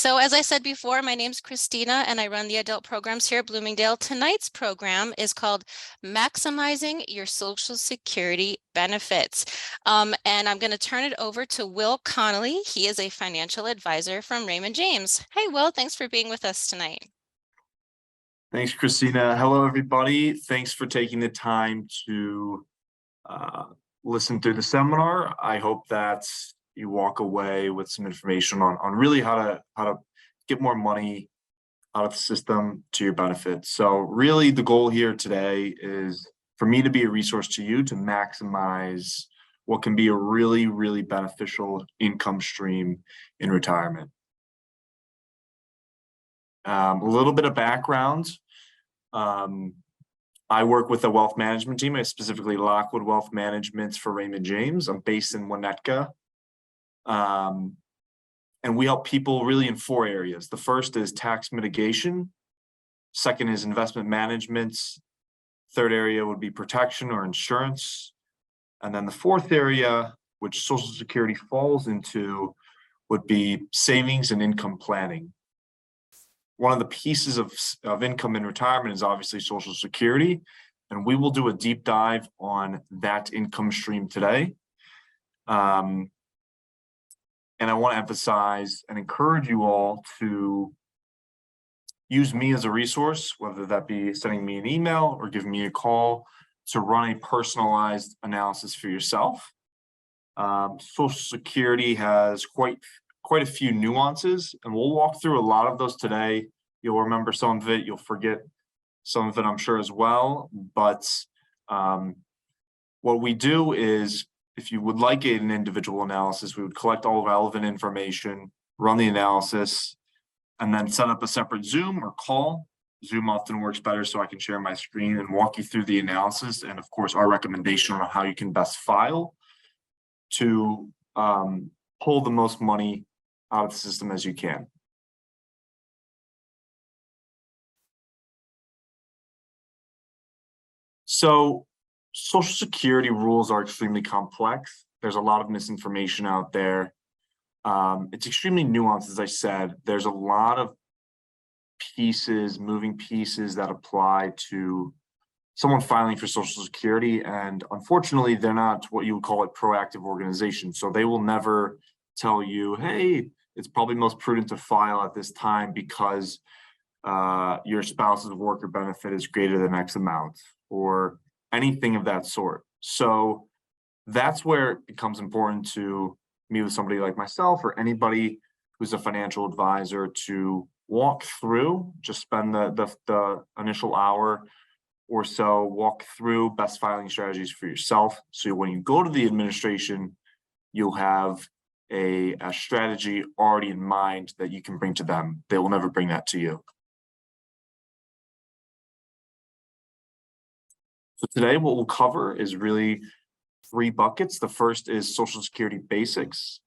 So as I said before, my name's Christina and I run the adult programs here at Bloomingdale. Tonight's program is called Maximizing Your Social Security Benefits. And I'm going to turn it over to Will Connolly. He is a financial advisor from Raymond James. Hey, Will, thanks for being with us tonight. Thanks, Christina. Hello, everybody. Thanks for taking the time to listen through the seminar. I hope that you walk away with some information on really how to get more money out of the system to your benefit. So really the goal here today is for me to be a resource to you to maximize what can be a really, really beneficial income stream in retirement. A little bit of background. I work with a wealth management team, specifically Lockwood Wealth Management for Raymond James. I'm based in Winnetka. And we help people really in 4 areas. The first is tax mitigation. Second is investment management. Third area would be protection or insurance. And then the fourth area, which Social Security falls into, would be savings and income planning. One of the pieces of income in retirement is obviously Social Security, and we will do a deep dive on that income stream today. And I want to emphasize and encourage you all to use me as a resource, whether that be sending me an email or giving me a call to run a personalized analysis for yourself. Social Security has quite a few nuances, and we'll walk through a lot of those today. You'll remember some of it, you'll forget some of it, I'm sure, as well. But what we do is, if you would like an individual analysis, we would collect all relevant information, run the analysis, and then set up a separate Zoom or call. Zoom often works better, so I can share my screen and walk you through the analysis, and of course, our recommendation on how you can best file to pull the most money out of the system as you can. So Social Security rules are extremely complex. There's a lot of misinformation out there. It's extremely nuanced, as I said. There's a lot of moving pieces that apply to someone filing for Social Security, and unfortunately, they're not what you would call a proactive organization. So they will never tell you, hey, it's probably most prudent to file at this time because your spouse's worker benefit is greater than X amount, or anything of that sort. So that's where it becomes important to meet with somebody like myself or anybody who's a financial advisor to walk through, just spend the initial hour or so, walk through best filing strategies for yourself. So when you go to the administration, you'll have a strategy already in mind that you can bring to them. They will never bring that to you. So today what we'll cover is really 3 buckets. The first is Social Security basics.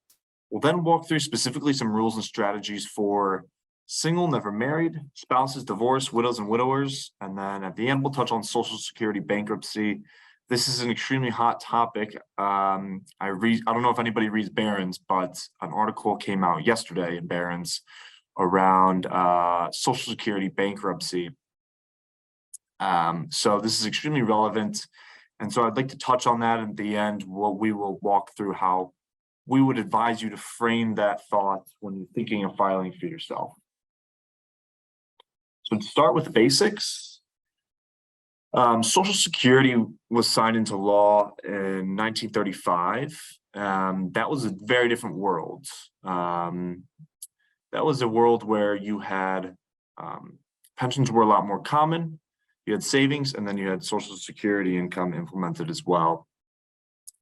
We'll then walk through specifically some rules and strategies for single, never married, spouses, divorced, widows, and widowers. And then at the end, we'll touch on Social Security bankruptcy. This is an extremely hot topic. I don't know if anybody reads Barron's, but an article came out yesterday in Barron's around Social Security bankruptcy. So this is extremely relevant. And so I'd like to touch on that at the end. We will walk through how we would advise you to frame that thought when you're thinking of filing for yourself. So to start with the basics, Social Security was signed into law in 1935. That was a very different world. That was a world where you had pensions were a lot more common. You had savings, and then you had Social Security income implemented as well.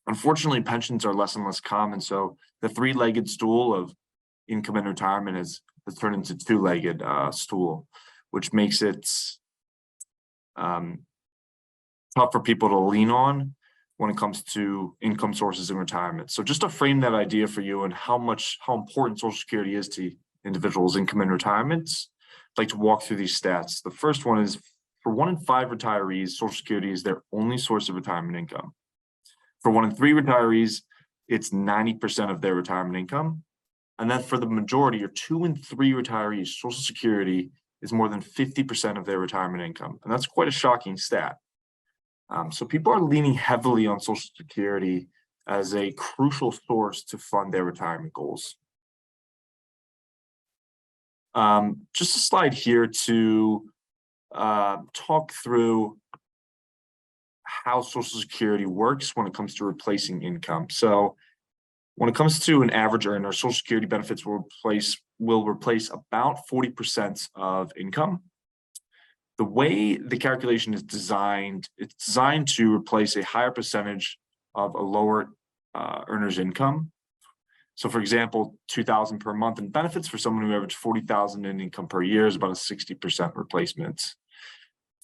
Unfortunately, pensions are less and less common, so the 3-legged stool of income and retirement has turned into 2-legged stool, which makes it tough for people to lean on when it comes to income sources in retirement. So just to frame that idea for you and how important Social Security is to individuals' income and retirement, I'd like to walk through these stats. The first one is, for 1 in 5 retirees, Social Security is their only source of retirement income. For 1 in 3 retirees, it's 90% of their retirement income. And then for the majority, or 2 in 3 retirees, Social Security is more than 50% of their retirement income. And that's quite a shocking stat. So people are leaning heavily on Social Security as a crucial source to fund their retirement goals. Just a slide here to talk through how Social Security works when it comes to replacing income. So when it comes to an average earner, Social Security benefits will replace about 40% of income. The way the calculation is designed, it's designed to replace a higher percentage of a lower earner's income. So for example, $2,000 per month in benefits for someone who averaged $40,000 in income per year is about a 60% replacement.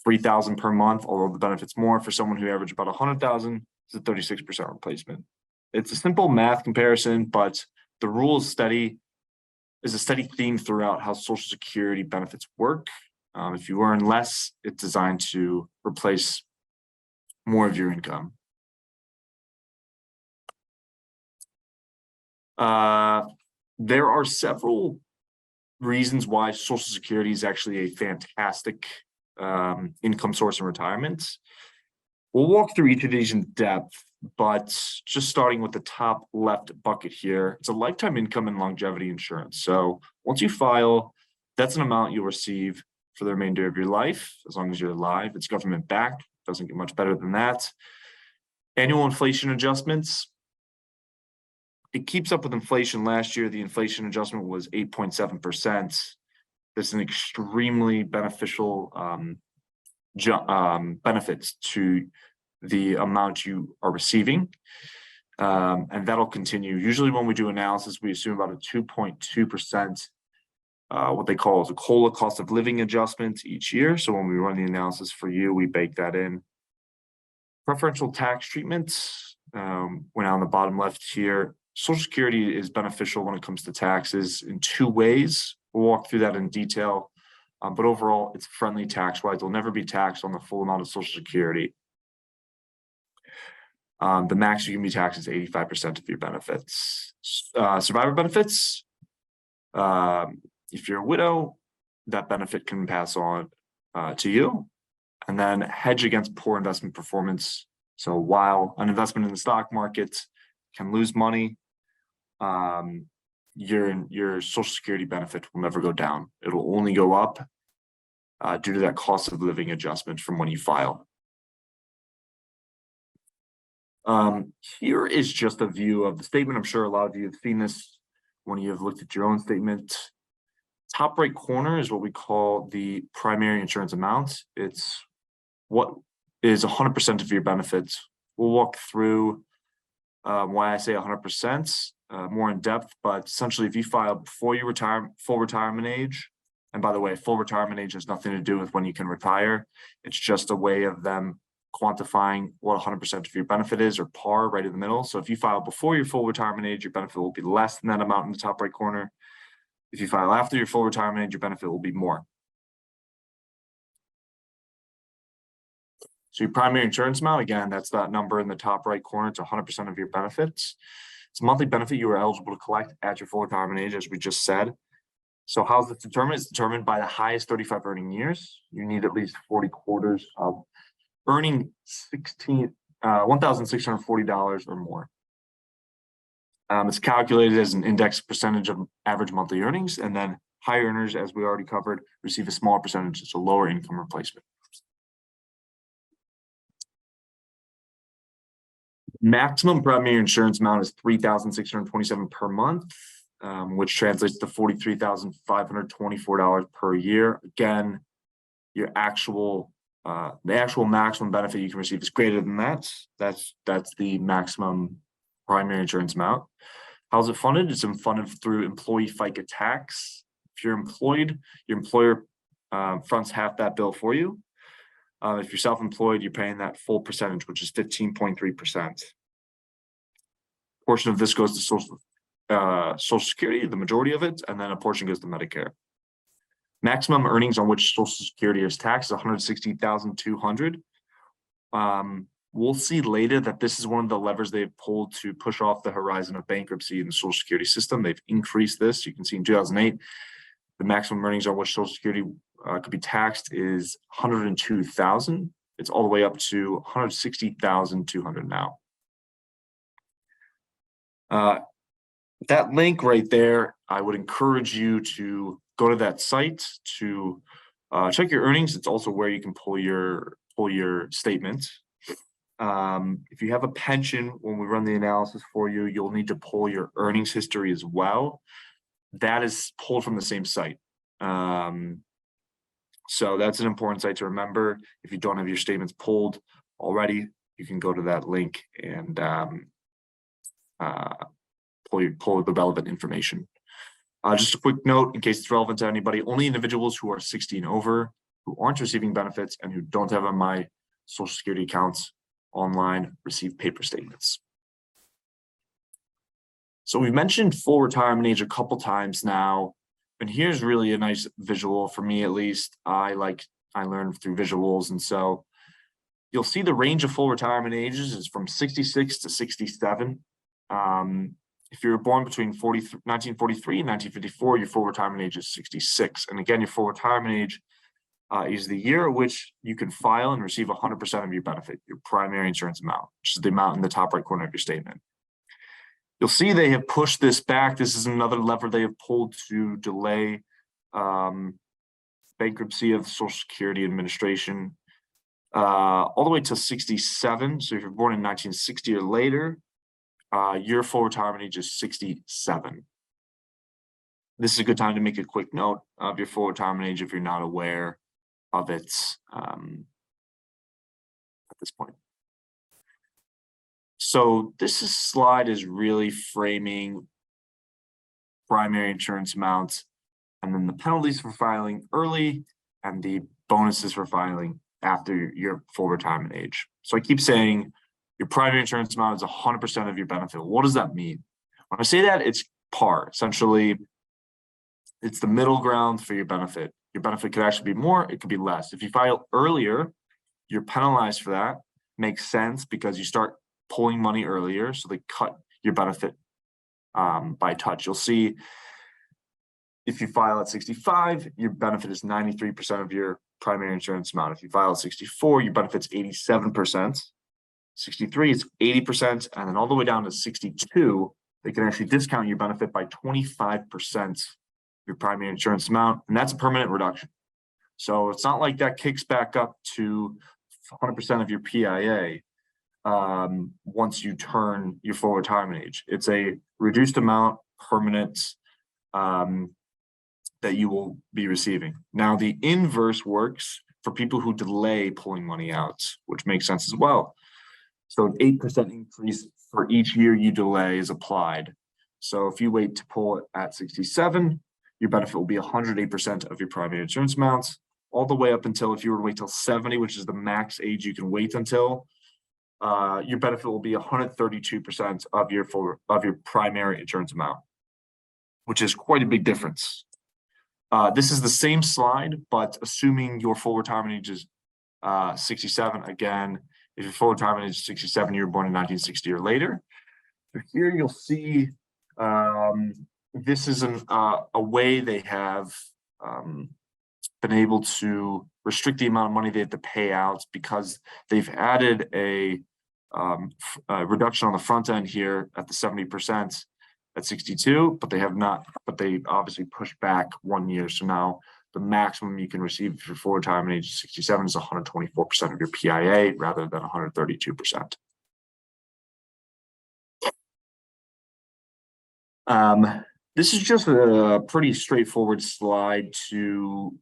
$3,000 per month, although the benefit's more for someone who averaged about $100,000, is a 36% replacement. It's a simple math comparison, but the rule is a steady theme throughout how Social Security benefits work. If you earn less, it's designed to replace more of your income. There are several reasons why Social Security is actually a fantastic income source in retirement. We'll walk through each of these in depth, but just starting with the top left bucket here, it's a lifetime income and longevity insurance. So once you file, that's an amount you'll receive for the remainder of your life, as long as you're alive. It's government backed, doesn't get much better than that. Annual inflation adjustments. It keeps up with inflation. Last year, the inflation adjustment was 8.7%. This is an extremely beneficial benefits to the amount you are receiving. And that'll continue. Usually when we do analysis, we assume about a 2.2%, what they call the COLA, cost of living adjustment each year. So when we run the analysis for you, we bake that in. Preferential tax treatments, when on the bottom left here, Social Security is beneficial when it comes to taxes in 2 ways. We'll walk through that in detail. But overall, it's friendly tax-wise. You'll never be taxed on the full amount of Social Security. The max you can be taxed is 85% of your benefits. Survivor benefits, if you're a widow, that benefit can pass on to you. And then hedge against poor investment performance. So while an investment in the stock market can lose money, your Social Security benefit will never go down. It'll only go up due to that cost of living adjustment from when you file. Here is just a view of the statement. I'm sure a lot of you have seen this when you have looked at your own statement. Top right corner is what we call the primary insurance amount. It's what is 100% of your benefits. We'll walk through why I say 100% more in depth, but essentially if you file before you retire, full retirement age, and by the way, full retirement age has nothing to do with when you can retire. It's just a way of them quantifying what 100% of your benefit is, or par right in the middle. So if you file before your full retirement age, your benefit will be less than that amount in the top right corner. If you file after your full retirement age, your benefit will be more. So your primary insurance amount, again, that's that number in the top right corner. It's 100% of your benefits. It's a monthly benefit you are eligible to collect at your full retirement age, as we just said. So how's it determined? It's determined by the highest 35 earning years. You need at least 40 quarters of earning $1,640 or more. It's calculated as an index percentage of average monthly earnings, and then high earners, as we already covered, receive a smaller percentage. It's a lower income replacement. Maximum primary insurance amount is $3,627 per month, which translates to $43,524 per year. Again, your actual the actual maximum benefit you can receive is greater than that. That's the maximum primary insurance amount. How's it funded? It's funded through employee FICA tax. If you're employed, your employer fronts half that bill for you. If you're self-employed, you're paying that full percentage, which is 15.3%. Portion of this goes to Social Security, the majority of it, and then a portion goes to Medicare. Maximum earnings on which Social Security is taxed is $160,200. we'll see later that this is one of the levers they've pulled to push off the horizon of bankruptcy in the Social Security system. They've increased this. You can see in 2008, the maximum earnings on which Social Security could be taxed is 102,000. It's all the way up to 160,200 now. That link right there, I would encourage you to go to that site to check your earnings. It's also where you can pull your statement. If you have a pension, when we run the analysis for you, you'll need to pull your earnings history as well. That is pulled from the same site. So that's an important site to remember. If you don't have your statements pulled already, you can go to that link and pull the relevant information. Just a quick note, in case it's relevant to anybody, only individuals who are 60 and over, who aren't receiving benefits, and who don't have my Social Security accounts online receive paper statements. So we've mentioned full retirement age a couple times now, and here's really a nice visual for me, at least. I learned through visuals, and so you'll see the range of full retirement ages is from 66 to 67. If you were born between 1943 and 1954, your full retirement age is 66. And again, your full retirement age is the year at which you can file and receive 100% of your benefit, your primary insurance amount, which is the amount in the top right corner of your statement. You'll see they have pushed this back. This is another lever they have pulled to delay bankruptcy of the Social Security Administration all the way to 67. So if you're born in 1960 or later, your full retirement age is 67. This is a good time to make a quick note of your full retirement age if you're not aware of it at this point. So this slide is really framing primary insurance amounts, and then the penalties for filing early and the bonuses for filing after your full retirement age. So I keep saying your primary insurance amount is 100% of your benefit. What does that mean? When I say that, it's par. Essentially, it's the middle ground for your benefit. Your benefit could actually be more, it could be less. If you file earlier, you're penalized for that. Makes sense because you start pulling money earlier, so they cut your benefit by touch. You'll see if you file at 65, your benefit is 93% of your primary insurance amount. If you file at 64, your benefit's 87%. 63 is 80%, and then all the way down to 62, they can actually discount your benefit by 25% of your primary insurance amount, and that's a permanent reduction. So it's not like that kicks back up to 100% of your PIA once you turn your full retirement age. It's a reduced amount, permanent, that you will be receiving. Now, the inverse works for people who delay pulling money out, which makes sense as well. So an 8% increase for each year you delay is applied. So if you wait to pull it at 67, your benefit will be 108% of your primary insurance amounts, all the way up until, if you were to wait till 70, which is the max age you can wait until, your benefit will be 132% of your primary insurance amount, which is quite a big difference. This is the same slide, but assuming your full retirement age is 67. Again, if your full retirement age is 67, you were born in 1960 or later. So here you'll see this is a way they have been able to restrict the amount of money they have to pay out because they've added a reduction on the front end here at the 70% at 62, but they have not, but they obviously pushed back 1 year. So now the maximum you can receive if your full retirement age is 67 is 124% of your PIA rather than 132%. This is just a pretty straightforward slide to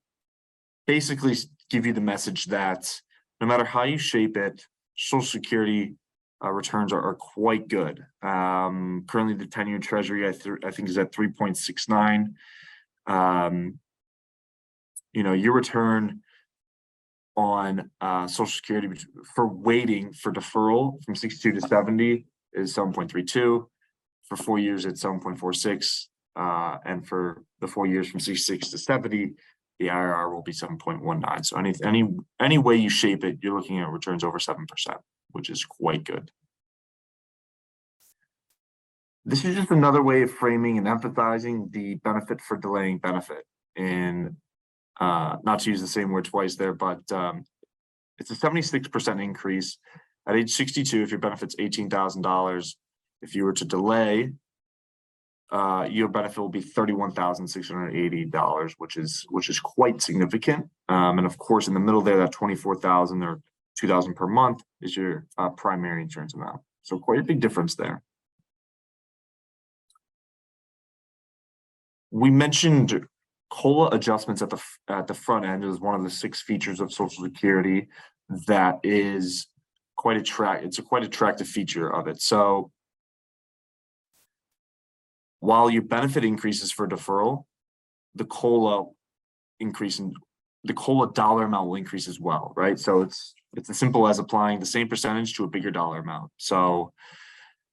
basically give you the message that no matter how you shape it, Social Security returns are quite good. Currently, the 10-year Treasury, I think, is at 3.69. Your return on Social Security for waiting for deferral from 62 to 70 is 7.32. For 4 years, it's 7.46. And for the 4 years from 66 to 70, the IRR will be 7.19. So any way you shape it, you're looking at returns over 7%. which is quite good. This is just another way of framing and emphasizing the benefit for delaying benefit. And not to use the same word twice there, but it's a 76% increase at age 62 if your benefit's $18,000. If you were to delay, your benefit will be $31,680, which is quite significant. And of course, in the middle there, that $24,000 or $2,000 per month is your primary insurance amount. So quite a big difference there. We mentioned COLA adjustments at the front end is one of the 6 features of Social Security that is quite it's a quite attractive feature of it. So while your benefit increases for deferral, the COLA dollar amount will increase as well, right? So it's as simple as applying the same percentage to a bigger dollar amount. So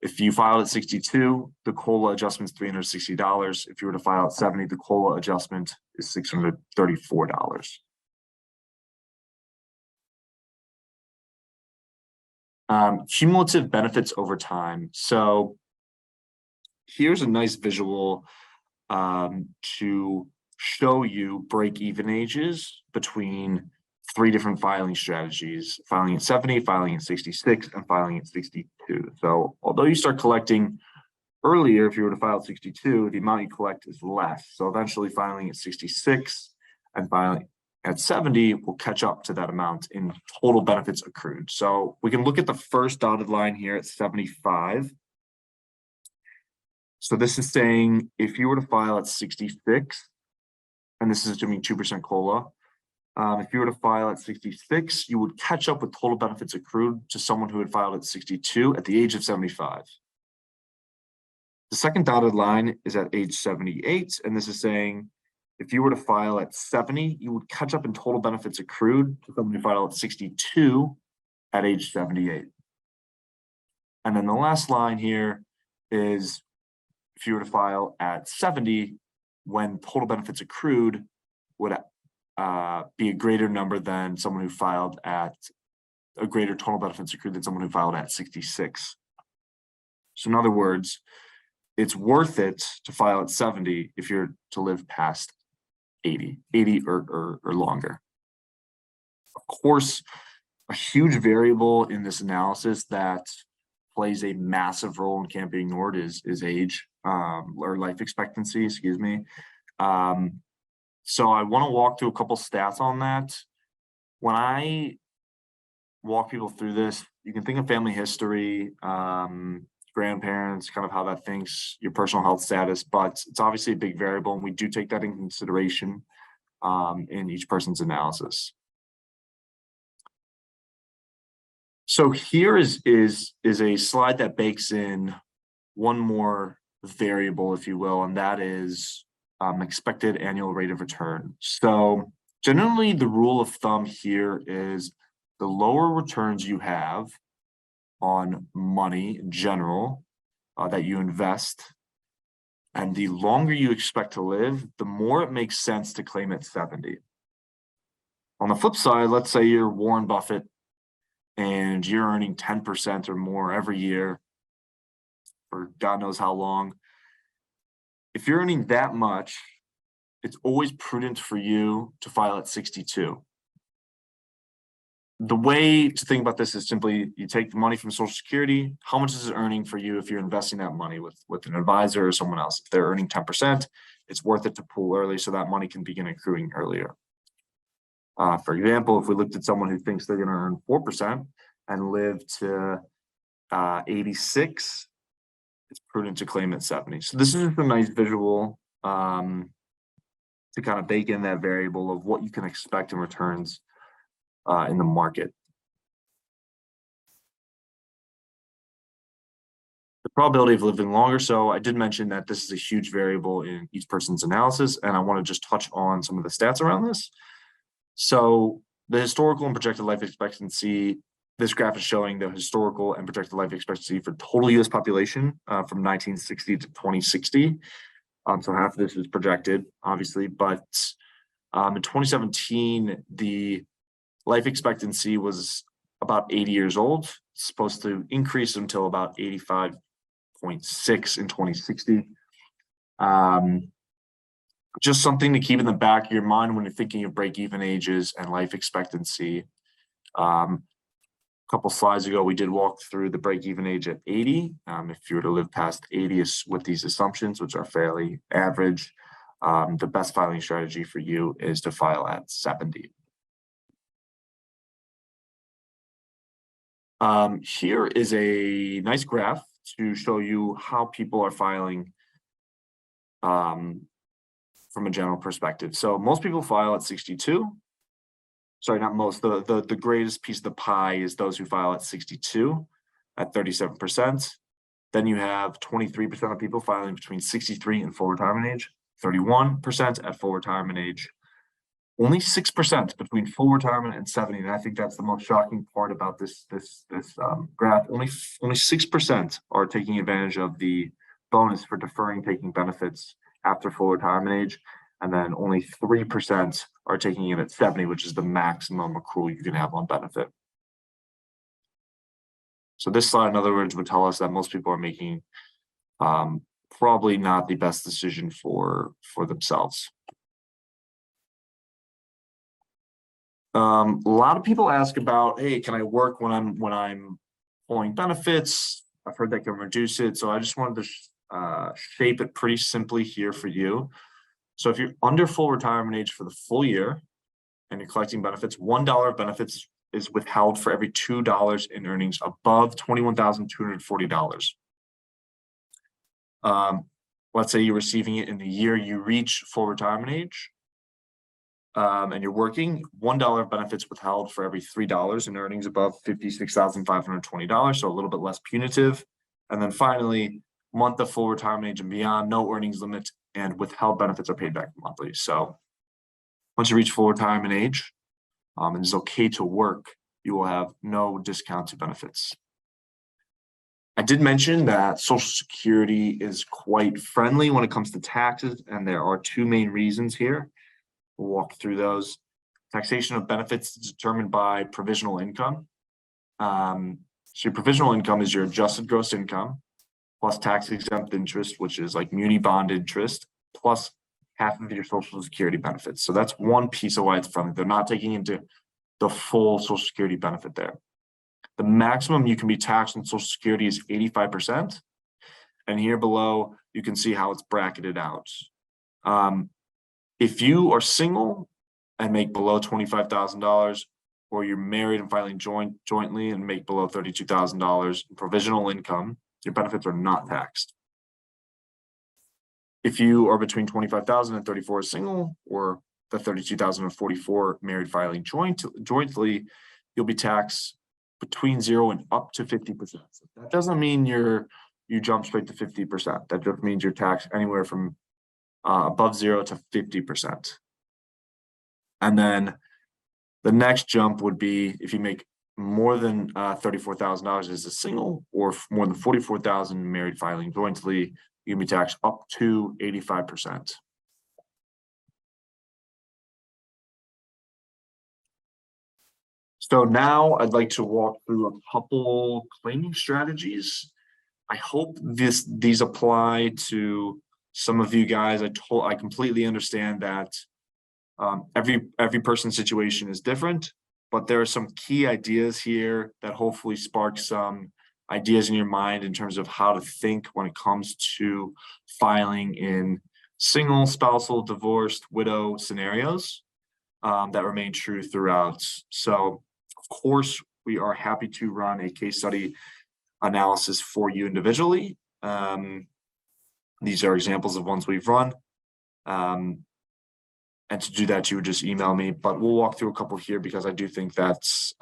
if you filed at 62, the COLA adjustment is $360. If you were to file at 70, the COLA adjustment is $634. Cumulative benefits over time. So here's a nice visual to show you break-even ages between 3 different filing strategies: filing at 70, filing at 66, and filing at 62. So although you start collecting earlier, if you were to file at 62, the amount you collect is less. So eventually filing at 66 and filing at 70 will catch up to that amount in total benefits accrued. So we can look at the first dotted line here at 75. So this is saying if you were to file at 66, and this is assuming 2% COLA, if you were to file at 66, you would catch up with total benefits accrued to someone who had filed at 62 at the age of 75. The second dotted line is at age 78, and this is saying if you were to file at 70, you would catch up in total benefits accrued to someone who filed at 62 at age 78. And then the last line here is if you were to file at 70, when total benefits accrued would be a greater number than someone who filed at a greater total benefits accrued than someone who filed at 66. So in other words, it's worth it to file at 70 if you're to live past 80 or longer. Of course, a huge variable in this analysis that plays a massive role and can't be ignored is age, or life expectancy, excuse me. So I want to walk through a couple stats on that. When I walk people through this, you can think of family history, grandparents, kind of how that thinks, your personal health status, but it's obviously a big variable, and we do take that in consideration in each person's analysis. So here is a slide that bakes in one more variable, if you will, and that is expected annual rate of return. So generally, the rule of thumb here is the lower returns you have on money in general that you invest, and the longer you expect to live, the more it makes sense to claim at 70. On the flip side, let's say you're Warren Buffett and you're earning 10% or more every year for God knows how long. If you're earning that much, it's always prudent for you to file at 62. The way to think about this is simply you take the money from Social Security. How much is it earning for you if you're investing that money with an advisor or someone else? If they're earning 10%, it's worth it to pool early so that money can begin accruing earlier. For example, if we looked at someone who thinks they're going to earn 4% and live to 86, it's prudent to claim at 70. So this is a nice visual to kind of bake in that variable of what you can expect in returns in the market. The probability of living longer. So I did mention that this is a huge variable in each person's analysis, and I want to just touch on some of the stats around this. So the historical and projected life expectancy, this graph is showing the historical and projected life expectancy for total US population from 1960 to 2060. So half of this is projected, obviously, but in 2017, the life expectancy was about 80 years old. It's supposed to increase until about 85.6 in 2060. Just something to keep in the back of your mind when you're thinking of break-even ages and life expectancy. A couple slides ago, we did walk through the break-even age at 80. If you were to live past 80 with these assumptions, which are fairly average, the best filing strategy for you is to file at 70. Here is a nice graph to show you how people are filing from a general perspective. So most people file at 62. Sorry, not most. The greatest piece of the pie is those who file at 62 at 37%. Then you have 23% of people filing between 63 and full retirement age, 31% at full retirement age, only 6% between full retirement and 70. And I think that's the most shocking part about this graph. Only 6% are taking advantage of the bonus for deferring taking benefits after full retirement age, and then only 3% are taking it at 70, which is the maximum accrual you can have on benefit. So this slide, in other words, would tell us that most people are making probably not the best decision for themselves. A lot of people ask about, hey, can I work when I'm pulling benefits? I've heard that can reduce it. So I just wanted to shape it pretty simply here for you. So if you're under full retirement age for the full year and you're collecting benefits, $1 of benefits is withheld for every $2 in earnings above $21,240. Let's say you're receiving it in the year you reach full retirement age, and you're working, $1 of benefits withheld for every $3 in earnings above $56,520, so a little bit less punitive. And then finally, month of full retirement age and beyond, no earnings limit, and withheld benefits are paid back monthly. So once you reach full retirement age, and it's okay to work, you will have no discount to benefits. I did mention that Social Security is quite friendly when it comes to taxes, and there are two main reasons here. We'll walk through those. Taxation of benefits is determined by provisional income. So your provisional income is your adjusted gross income plus tax-exempt interest, which is like muni bond interest, plus half of your Social Security benefits. So that's one piece of why it's friendly. They're not taking into the full Social Security benefit there. The maximum you can be taxed on Social Security is 85%. And here below, you can see how it's bracketed out. If you are single and make below $25,000, or you're married and filing jointly and make below $32,000 in provisional income, your benefits are not taxed. If you are between 25,000 and 34 single, or the 32,044 married filing jointly, you'll be taxed between 0 and up to 50%. That doesn't mean you jump straight to 50%. That just means you're taxed anywhere from above 0 to 50%. And then the next jump would be if you make more than $34,000 as a single, or more than $44,000 married filing jointly, you can be taxed up to 85%. So now I'd like to walk through a couple claiming strategies. I hope these apply to some of you guys. I completely understand that every person's situation is different, but there are some key ideas here that hopefully spark some ideas in your mind in terms of how to think when it comes to filing in single, spousal, divorced, widow scenarios that remain true throughout. So, of course, we are happy to run a case study analysis for you individually. These are examples of ones we've run. And to do that, you would just email me, but we'll walk through a couple here because I do think that's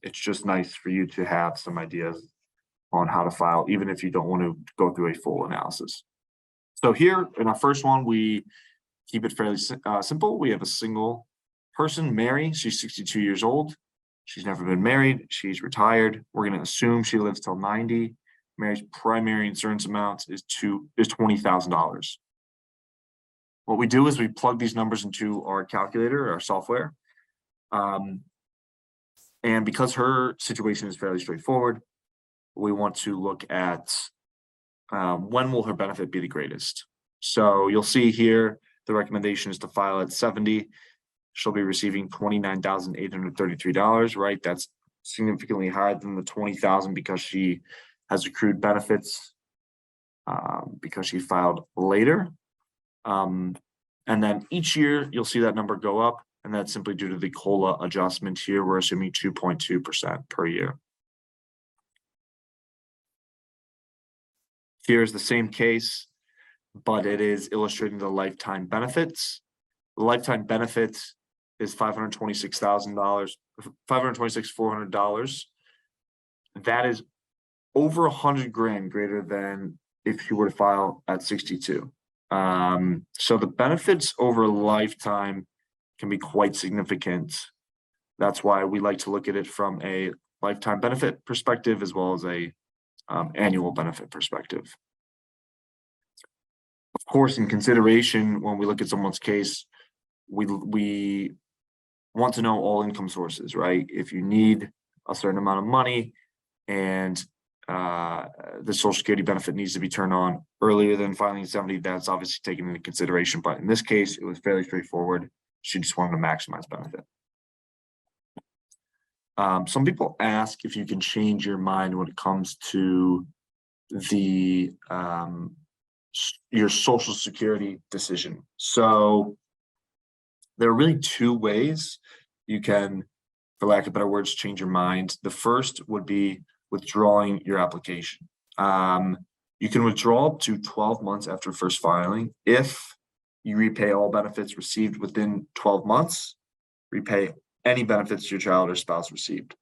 it's just nice for you to have some ideas on how to file, even if you don't want to go through a full analysis. So here in our first one, we keep it fairly simple. We have a single person, Mary. She's 62 years old. She's never been married. She's retired. We're going to assume she lives till 90. Mary's primary insurance amount is $20,000. What we do is we plug these numbers into our calculator, our software. And And because her situation is fairly straightforward, we want to look at when will her benefit be the greatest. So you'll see here, the recommendation is to file at 70. She'll be receiving $29,833, right? That's significantly higher than the $20,000 because she has accrued benefits because she filed later. And then each year you'll see that number go up, and that's simply due to the COLA adjustment here. We're assuming 2.2% per year. Here's the same case, but it is illustrating the lifetime benefits. The lifetime benefits is $526,000, $526,400. That is over 100 grand greater than if you were to file at 62. So the benefits over a lifetime can be quite significant. That's why we like to look at it from a lifetime benefit perspective as well as a annual benefit perspective. Of course, in consideration, when we look at someone's case, we want to know all income sources, right? If you need a certain amount of money and the Social Security benefit needs to be turned on earlier than filing 70, that's obviously taken into consideration. But in this case, it was fairly straightforward. She just wanted to maximize benefit. Some people ask if you can change your mind when it comes to the your Social Security decision. So there are really two ways you can, for lack of better words, change your mind. The first would be withdrawing your application. You can withdraw up to 12 months after first filing. If you repay all benefits received within 12 months, repay any benefits your child or spouse received.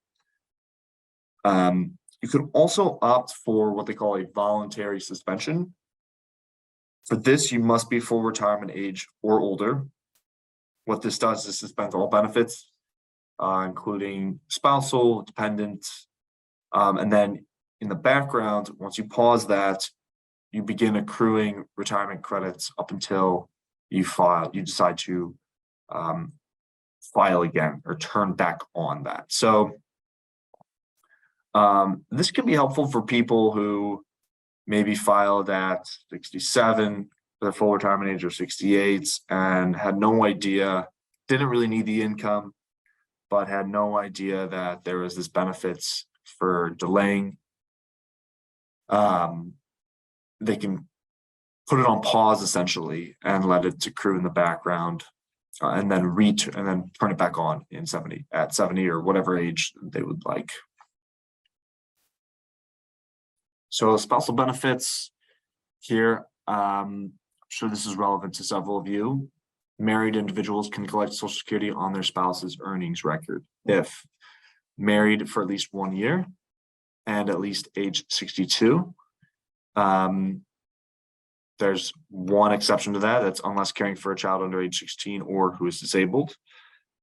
You could also opt for what they call a voluntary suspension. For this, you must be full retirement age or older. What this does is suspend all benefits, including spousal, dependent, and then in the background, once you pause that, you begin accruing retirement credits up until you decide to file again or turn back on that. So this can be helpful for people who maybe filed at 67, their full retirement age or 68, and had no idea, didn't really need the income, but had no idea that there was this benefits for delaying. They can put it on pause essentially and let it accrue in the background, and then turn it back on in 70 or whatever age they would like. So spousal benefits here, I'm sure this is relevant to several of you. Married individuals can collect Social Security on their spouse's earnings record if married for at least 1 year and at least age 62. There's one exception to that. That's unless caring for a child under age 16 or who is disabled.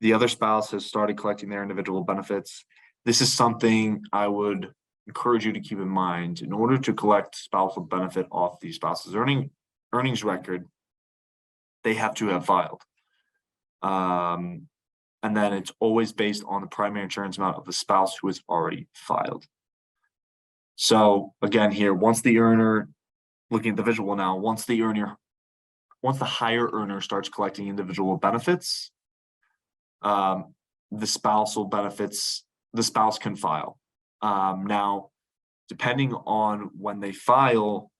The other spouse has started collecting their individual benefits. This is something I would encourage you to keep in mind. In order to collect spousal benefit off the spouse's earnings record, they have to have filed. And then it's always based on the primary insurance amount of the spouse who has already filed. So again, here, once the earner, looking at the visual now, once the higher earner starts collecting individual benefits, the spousal benefits, the spouse can file. Now, depending on when they file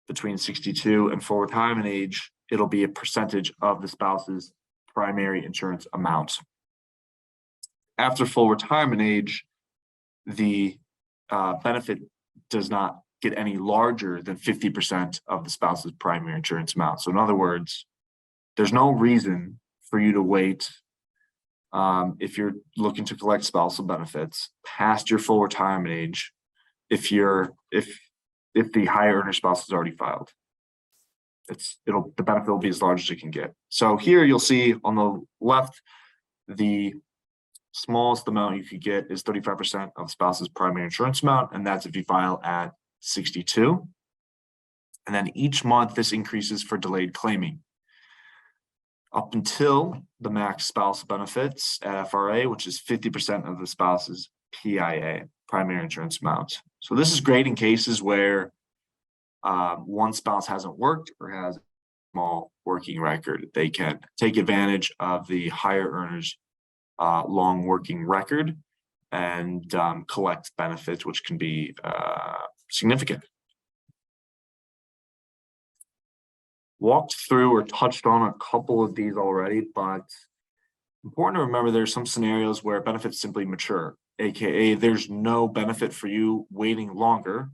between 62 and full retirement age, it'll be a percentage of the spouse's primary insurance amount. After full retirement age, the benefit does not get any larger than 50% of the spouse's primary insurance amount. So in other words, there's no reason for you to wait if you're looking to collect spousal benefits past your full retirement age if the higher earner spouse has already filed. The benefit will be as large as it can get. So here you'll see on the left, the smallest amount you could get is 35% of spouse's primary insurance amount, and that's if you file at 62. And then each month this increases for delayed claiming. up until the max spousal benefits at FRA, which is 50% of the spouse's PIA, primary insurance amount. So this is great in cases where one spouse hasn't worked or has a small working record. They can take advantage of the higher earners long working record and collect benefits, which can be significant. Walked through or touched on a couple of these already, but important to remember there's some scenarios where benefits simply mature, aka there's no benefit for you waiting longer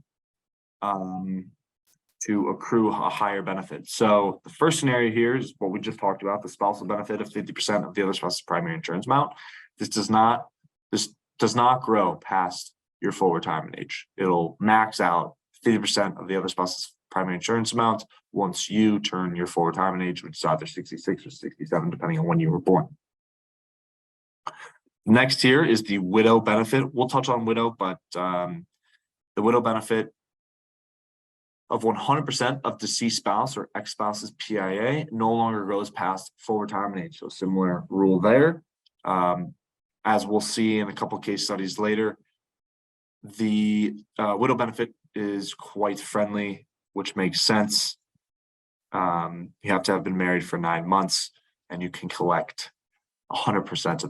to accrue a higher benefit. So the first scenario here is what we just talked about, the spousal benefit of 50% of the other spouse's primary insurance amount. This does not grow past your full retirement age. It'll max out 50% of the other spouse's primary insurance amount once you turn your full retirement age, which is either 66 or 67, depending on when you were born. Next here is the widow benefit. We'll touch on widow, but the widow benefit of 100% of deceased spouse or ex-spouse's PIA no longer goes past full retirement age. So similar rule there. As we'll see in a couple of case studies later, the widow benefit is quite friendly, which makes sense. You have to have been married for 9 months and you can collect 100%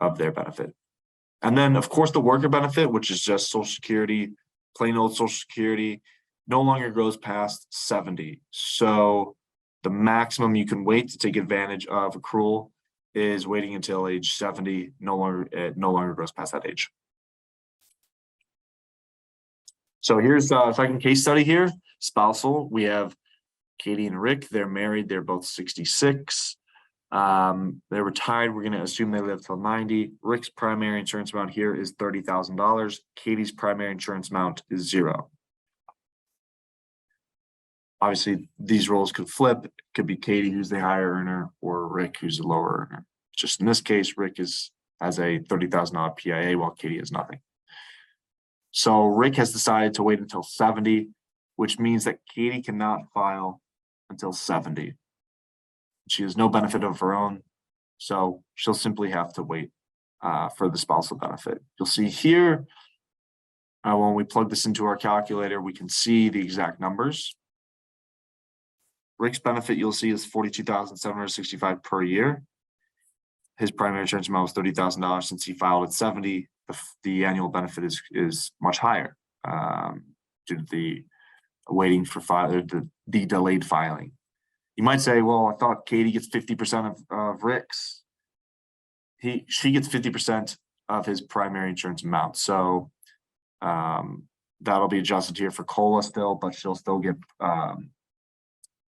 of their benefit. And then of course the worker benefit, which is just Social Security, plain old Social Security, no longer goes past 70. So the maximum you can wait to take advantage of accrual is waiting until age 70. It no longer goes past that age. So here's a second case study here. Spousal. We have Katie and Rick. They're married. They're both 66. They're retired. We're going to assume they live till 90. Rick's primary insurance amount here is $30,000. Katie's primary insurance amount is $0. Obviously, these roles could flip. It could be Katie, who's the higher earner, or Rick, who's the lower earner. Just in this case, Rick has a $30,000 PIA while Katie has nothing. So Rick has decided to wait until 70, which means that Katie cannot file until 70. She has no benefit of her own, so she'll simply have to wait for the spousal benefit. You'll see here, when we plug this into our calculator, we can see the exact numbers. Rick's benefit, you'll see, is $42,765 per year. His primary insurance amount was $30,000. Since he filed at 70, the annual benefit is much higher due to the waiting for the delayed filing. You might say, well, I thought Katie gets 50% of Rick's. She gets 50% of his primary insurance amount. So that'll be adjusted here for COLA still, but she'll still get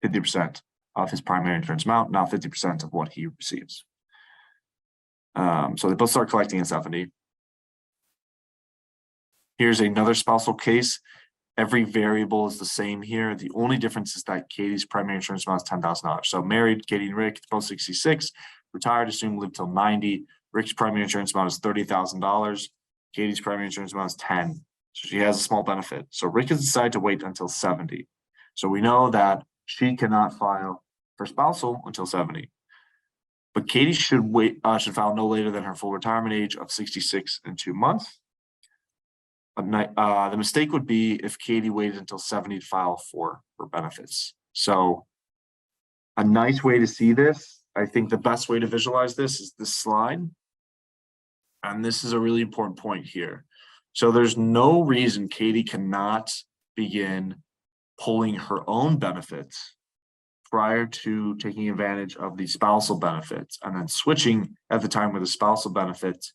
50% of his primary insurance amount, not 50% of what he receives. So they both start collecting at 70. Here's another spousal case. Every variable is the same here. The only difference is that Katie's primary insurance amount is $10,000. So married, Katie and Rick, both 66, retired, assume live till 90. Rick's primary insurance amount is $30,000. Katie's primary insurance amount is 10. So she has a small benefit. So Rick has decided to wait until 70. So we know that she cannot file for spousal until 70. But Katie should file no later than her full retirement age of 66 and 2 months. The mistake would be if Katie waited until 70 to file for benefits. So a nice way to see this, I think the best way to visualize this is this slide. And this is a really important point here. So there's no reason Katie cannot begin pulling her own benefits prior to taking advantage of the spousal benefits and then switching at the time where the spousal benefits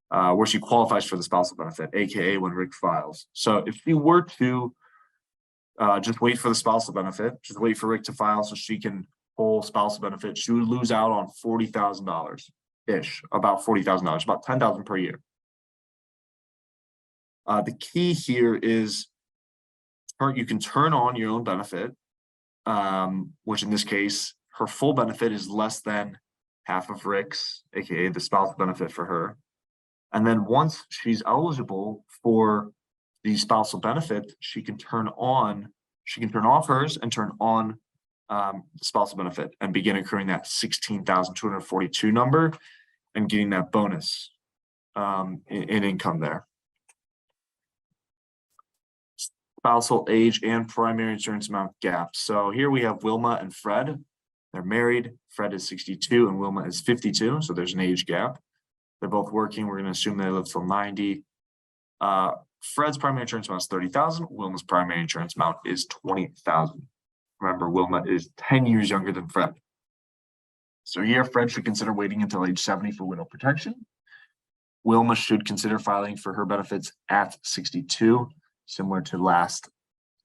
where she qualifies for the spousal benefit, aka when Rick files. So if she were to just wait for the spousal benefit, just wait for Rick to file so she can pull spousal benefit, she would lose out on $40,000-ish, about $40,000, about $10,000 per year. The key here is you can turn on your own benefit, which in this case, her full benefit is less than half of Rick's, aka the spousal benefit for her. And then once she's eligible for the spousal benefit, she can turn off hers and turn on spousal benefit and begin accruing that 16,242 number and getting that bonus in income there. Spousal age and primary insurance amount gap. So here we have Wilma and Fred. They're married. Fred is 62 and Wilma is 52. So there's an age gap. They're both working. We're going to assume they live till 90. Fred's primary insurance amount is 30,000. Wilma's primary insurance amount is 20,000. Remember, Wilma is 10 years younger than Fred. So here, Fred should consider waiting until age 70 for widow protection. Wilma should consider filing for her benefits at 62, similar to last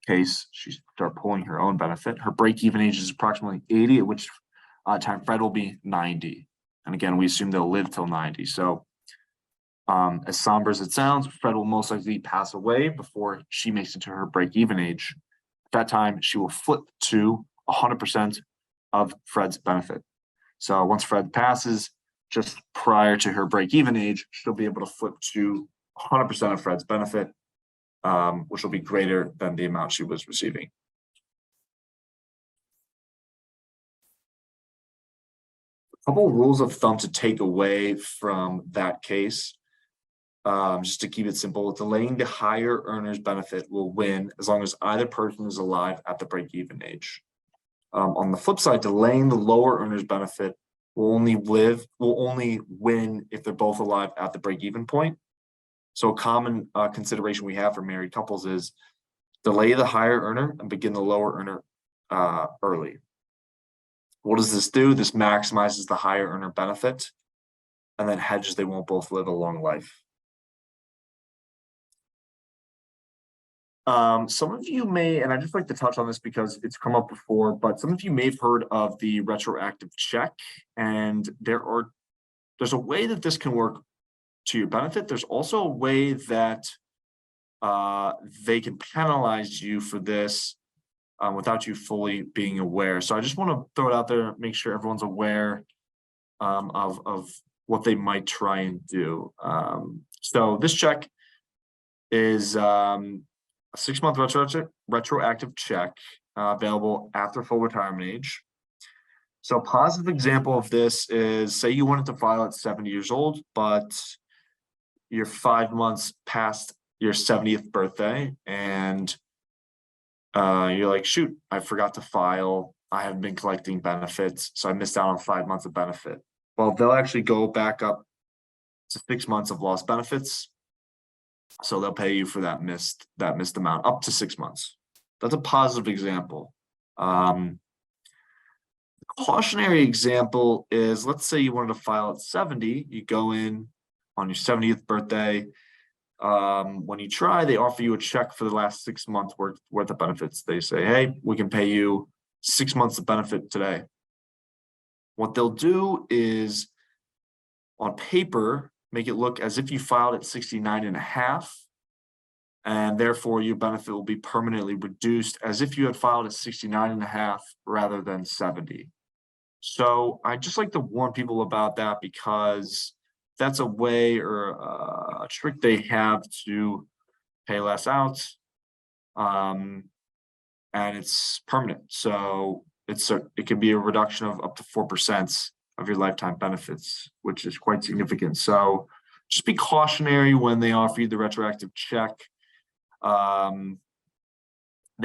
case. She should start pulling her own benefit. Her break-even age is approximately 80, at which time Fred will be 90. And again, we assume they'll live till 90. So as somber as it sounds, Fred will most likely pass away before she makes it to her break-even age. At that time, she will flip to 100% of Fred's benefit. So once Fred passes, just prior to her break-even age, she'll be able to flip to 100% of Fred's benefit, which will be greater than the amount she was receiving. A couple of rules of thumb to take away from that case. Just to keep it simple, delaying the higher earner's benefit will win as long as either person is alive at the break-even age. On the flip side, delaying the lower earner's benefit will only win if they're both alive at the break-even point. So a common consideration we have for married couples is delay the higher earner and begin the lower earner early. What does this do? This maximizes the higher earner benefit and then hedges they won't both live a long life. Some of you may, and I just like to touch on this because it's come up before, but some of you may have heard of the retroactive check, and there's a way that this can work to your benefit. There's also a way that they can penalize you for this without you fully being aware. So I just want to throw it out there, make sure everyone's aware of what they might try and do. So this check is a 6-month retroactive check available after full retirement age. So a positive example of this is, say you wanted to file at 70 years old, but you're 5 months past your 70th birthday and you're like, shoot, I forgot to file. I haven't been collecting benefits, so I missed out on 5 months of benefit. Well, they'll actually go back up to 6 months of lost benefits. So they'll pay you for that missed amount up to 6 months. That's a positive example. The cautionary example is, let's say you wanted to file at 70, you go in on your 70th birthday. When you try, they offer you a check for the last 6 months worth of benefits. They say, hey, we can pay you 6 months of benefit today. What they'll do is, on paper, make it look as if you filed at 69 and a half, and therefore your benefit will be permanently reduced as if you had filed at 69 and a half rather than 70. So I just like to warn people about that, because that's a way or a trick they have to pay less out, and it's permanent. So it can be a reduction of up to 4% of your lifetime benefits, which is quite significant. So just be cautionary when they offer you the retroactive check. They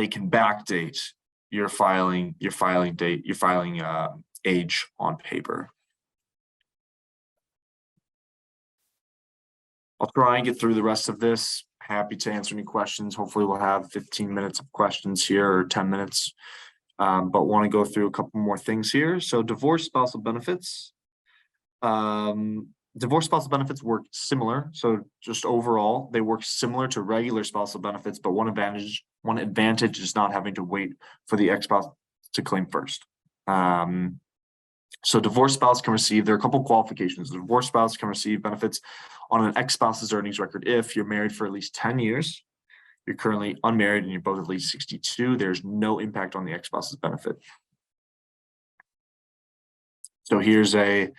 can backdate your filing date, your filing age on paper. I'll try and get through the rest of this. Happy to answer any questions. Hopefully we'll have 15 minutes of questions here, or 10 minutes. But want to go through a couple more things here. So divorce spousal benefits. Divorce spousal benefits work similar. So just overall, they work similar to regular spousal benefits, but one advantage is not having to wait for the ex-spouse to claim first. So divorced spouse can receive, there are a couple of qualifications. The divorced spouse can receive benefits on an ex-spouse's earnings record if you're married for at least 10 years, you're currently unmarried, and you're both at least 62, there's no impact on the ex-spouse's benefit. So here's a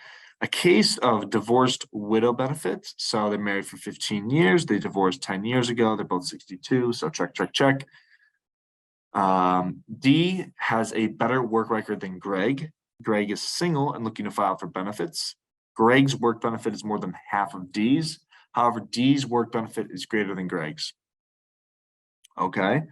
case of divorced widow benefits. So they're married for 15 years, they divorced 10 years ago, they're both 62, so check, check, check. D has a better work record than Greg. Greg is single and looking to file for benefits. Greg's work benefit is more than half of D's. However, D's work benefit is greater than Greg's. Okay.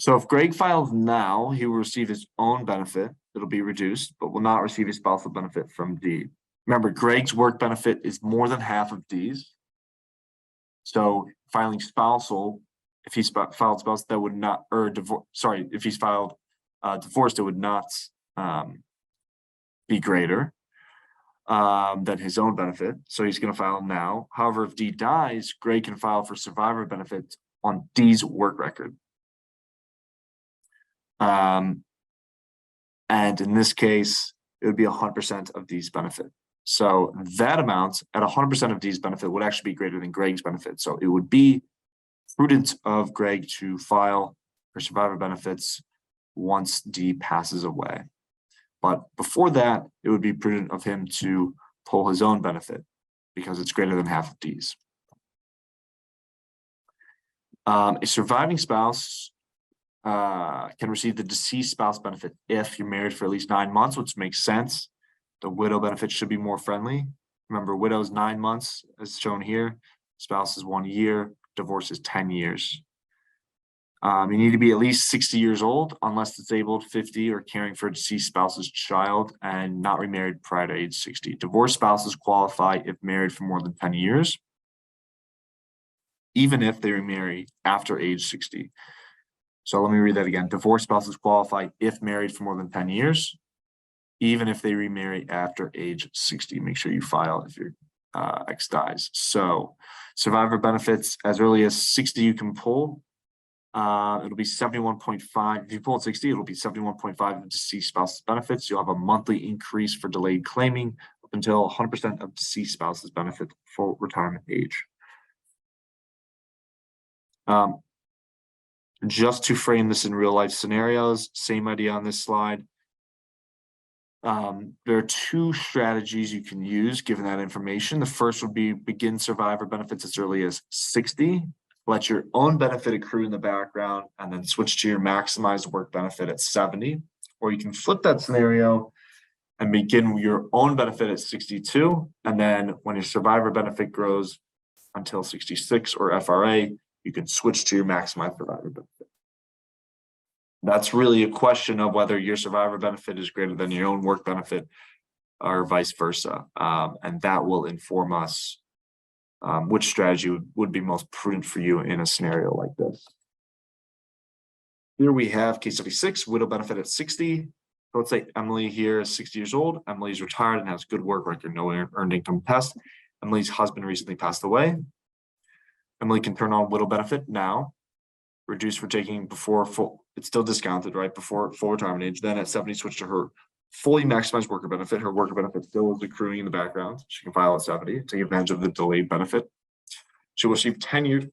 So if Greg files now, he will receive his own benefit. It'll be reduced, but will not receive a spousal benefit from D. Remember, Greg's work benefit is more than half of D's. So filing spousal, if he's filed spousal, that would not, or divorce, sorry, if he's filed divorced, it would not be greater than his own benefit. So he's going to file now. However, if D dies, Greg can file for survivor benefits on D's work record. And in this case, it would be 100% of D's benefit. So that amount at 100% of D's benefit would actually be greater than Greg's benefit. So it would be prudent of Greg to file for survivor benefits once D passes away. But before that, it would be prudent of him to pull his own benefit because it's greater than half of D's. A surviving spouse can receive the deceased spouse benefit if you're married for at least 9 months, which makes sense. The widow benefit should be more friendly. Remember, widow is 9 months, as shown here. Spouse is 1 year. Divorce is 10 years. You need to be at least 60 years old, unless disabled, 50, or caring for a deceased spouse's child, and not remarried prior to age 60. Divorced spouses qualify if married for more than 10 years, even if they remarry after age 60. So let me read that again. Divorced spouses qualify if married for more than 10 years, even if they remarry after age 60. Make sure you file if your ex dies. So survivor benefits as early as 60 you can pull. It'll be 71.5. If you pull at 60, it'll be 71.5 of deceased spouse's benefits. You'll have a monthly increase for delayed claiming up until 100% of deceased spouse's benefit for retirement age. Just to frame this in real life scenarios, same idea on this slide. There are 2 strategies you can use given that information. The first would be begin survivor benefits as early as 60. Let your own benefit accrue in the background and then switch to your maximized work benefit at 70. Or you can flip that scenario and begin your own benefit at 62. And then when your survivor benefit grows until 66 or FRA, you can switch to your maximized survivor benefit. That's really a question of whether your survivor benefit is greater than your own work benefit or vice versa. And that will inform us which strategy would be most prudent for you in a scenario like this. Here we have case study 6, widow benefit at 60. So let's say Emily here is 60 years old. Emily's retired and has good work record, no earned income test. Emily's husband recently passed away. Emily can turn on widow benefit now, reduced for taking before full, it's still discounted, right? Before full retirement age. Then at 70, switch to her fully maximized worker benefit. Her worker benefit still is accruing in the background. She can file at 70, take advantage of the delayed benefit. She will receive 10 years.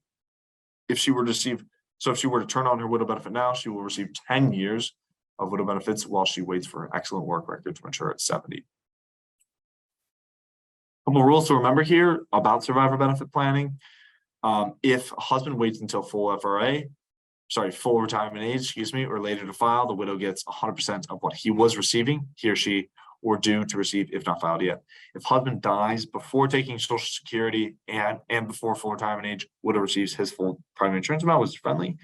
If she were to turn on her widow benefit now, she will receive 10 years of widow benefits while she waits for an excellent work record to mature at 70. Couple rules to remember here about survivor benefit planning. If a husband waits until full retirement age, or later to file, the widow gets 100% of what he was receiving, he or she, or due to receive if not filed yet. If husband dies before taking Social Security and before full retirement age, widow receives his full primary insurance amount, which is friendly.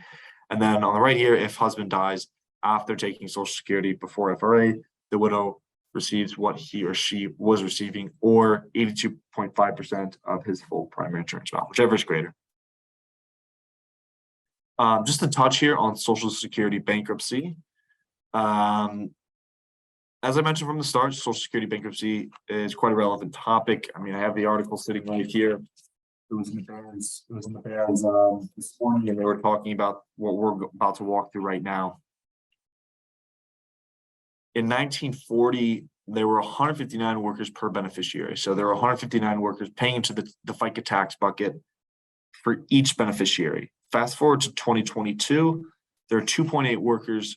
And then on the right here, if husband dies after taking Social Security before FRA, the widow receives what he or she was receiving, or 82.5% of his full primary insurance amount, whichever is greater. Just a touch here on Social Security bankruptcy. As I mentioned from the start, Social Security bankruptcy is quite a relevant topic. I mean, I have the article sitting right here. It was in the Bears this morning, and they were talking about what we're about to walk through right now. In 1940, there were 159 workers per beneficiary. So there were 159 workers paying into the FICA tax bucket for each beneficiary. Fast forward to 2022, there are 2.8 workers